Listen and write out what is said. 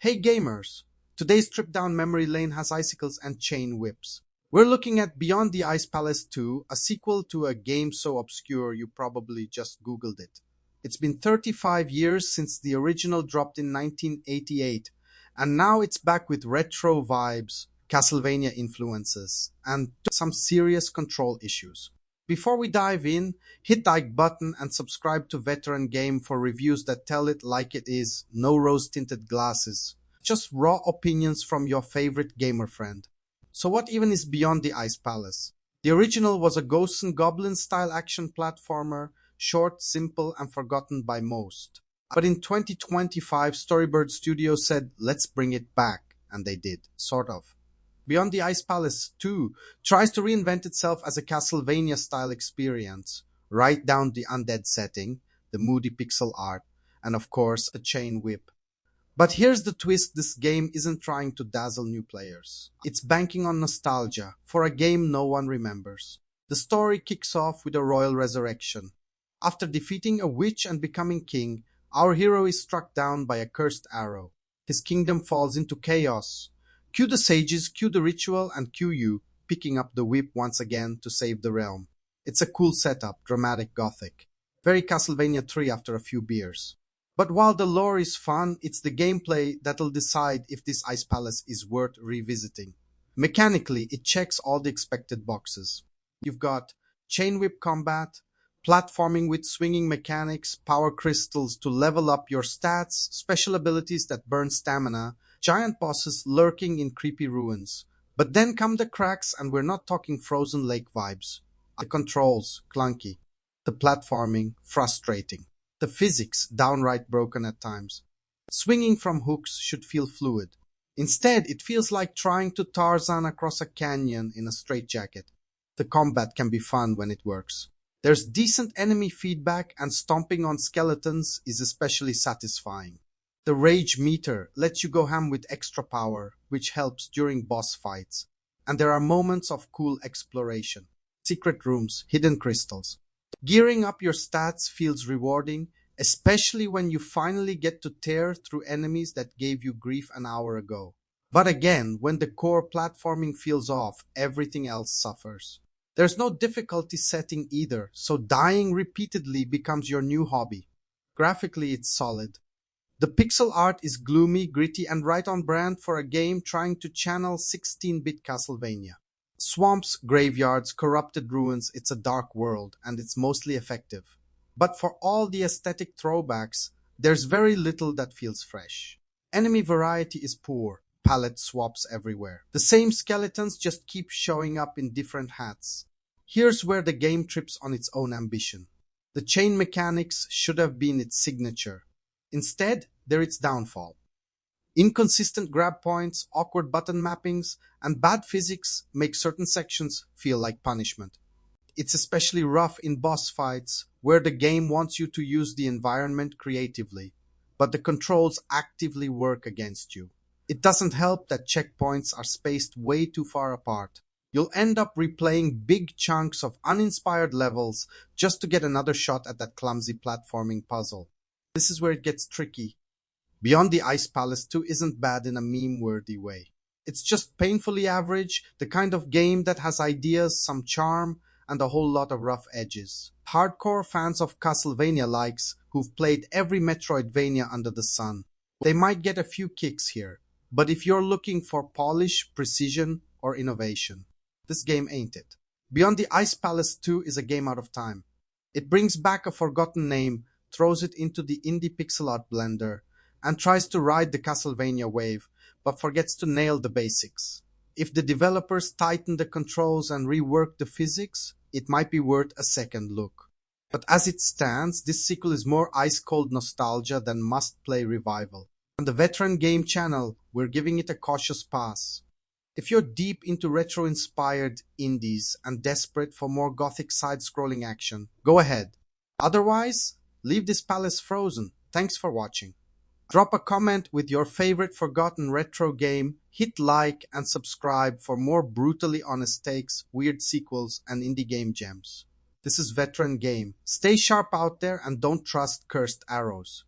Hey gamers! Today's trip down memory lane has icicles and chain whips. We're looking at Beyond the Ice Palace 2, a sequel to a game so obscure you probably just googled it. It's been 35 years since the original dropped in 1988, and now it's back with retro vibes, Castlevania influences, and some serious control issues. Before we dive in, hit the like button and subscribe to Veteran Game for reviews that tell it like it is, no rose-tinted glasses. Just raw opinions from your favorite gamer friend. So what even is Beyond the Ice Palace? The original was a Ghosts and Goblins style action platformer, short, simple, and forgotten by most. But in 2025, Storybird Studios said, let's bring it back. And they did, sort of. Beyond the Ice Palace 2 tries to reinvent itself as a Castlevania-style experience, right down the undead setting, the moody pixel art, and of course, a chain whip. But here's the twist: this game isn't trying to dazzle new players. It's banking on nostalgia, for a game no one remembers. The story kicks off with a royal resurrection. After defeating a witch and becoming king, our hero is struck down by a cursed arrow. His kingdom falls into chaos. Cue the sages, cue the ritual, and cue you, picking up the whip once again to save the realm. It's a cool setup, dramatic gothic. Very Castlevania 3 after a few beers. But while the lore is fun, it's the gameplay that'll decide if this Ice Palace is worth revisiting. Mechanically, it checks all the expected boxes. You've got chain whip combat, platforming with swinging mechanics, power crystals to level up your stats, special abilities that burn stamina, giant bosses lurking in creepy ruins. But then come the cracks, and we're not talking Frozen Lake vibes. The controls, clunky. The platforming, frustrating. The physics, downright broken at times. Swinging from hooks should feel fluid. Instead, it feels like trying to Tarzan across a canyon in a straitjacket. The combat can be fun when it works. There's decent enemy feedback, and stomping on skeletons is especially satisfying. The rage meter lets you go ham with extra power, which helps during boss fights. And there are moments of cool exploration. Secret rooms, hidden crystals. Gearing up your stats feels rewarding, especially when you finally get to tear through enemies that gave you grief an hour ago. But again, when the core platforming feels off, everything else suffers. There's no difficulty setting either, so dying repeatedly becomes your new hobby. Graphically, it's solid. The pixel art is gloomy, gritty, and right on brand for a game trying to channel 16-bit Castlevania. Swamps, graveyards, corrupted ruins, it's a dark world, and it's mostly effective. But for all the aesthetic throwbacks, there's very little that feels fresh. Enemy variety is poor, palette swaps everywhere. The same skeletons just keep showing up in different hats. Here's where the game trips on its own ambition. The chain mechanics should have been its signature. Instead, they're its downfall. Inconsistent grab points, awkward button mappings, and bad physics make certain sections feel like punishment. It's especially rough in boss fights, where the game wants you to use the environment creatively, but the controls actively work against you. It doesn't help that checkpoints are spaced way too far apart. You'll end up replaying big chunks of uninspired levels just to get another shot at that clumsy platforming puzzle. This is where it gets tricky. Beyond the Ice Palace 2 isn't bad in a meme-worthy way. It's just painfully average, the kind of game that has ideas, some charm, and a whole lot of rough edges. Hardcore fans of Castlevania likes who've played every Metroidvania under the sun. They might get a few kicks here, but if you're looking for polish, precision, or innovation, this game ain't it. Beyond the Ice Palace 2 is a game out of time. It brings back a forgotten name, throws it into the indie pixel art blender, and tries to ride the Castlevania wave, but forgets to nail the basics. If the developers tighten the controls and rework the physics, it might be worth a second look. But as it stands, this sequel is more ice-cold nostalgia than must-play revival. On the Veteran Game channel, we're giving it a cautious pass. If you're deep into retro-inspired indies and desperate for more gothic side-scrolling action, go ahead. Otherwise, leave this palace frozen. Thanks for watching. Drop a comment with your favorite forgotten retro game, hit like and subscribe for more brutally honest takes, weird sequels, and indie game gems. This is Veteran Game. Stay sharp out there and don't trust cursed arrows.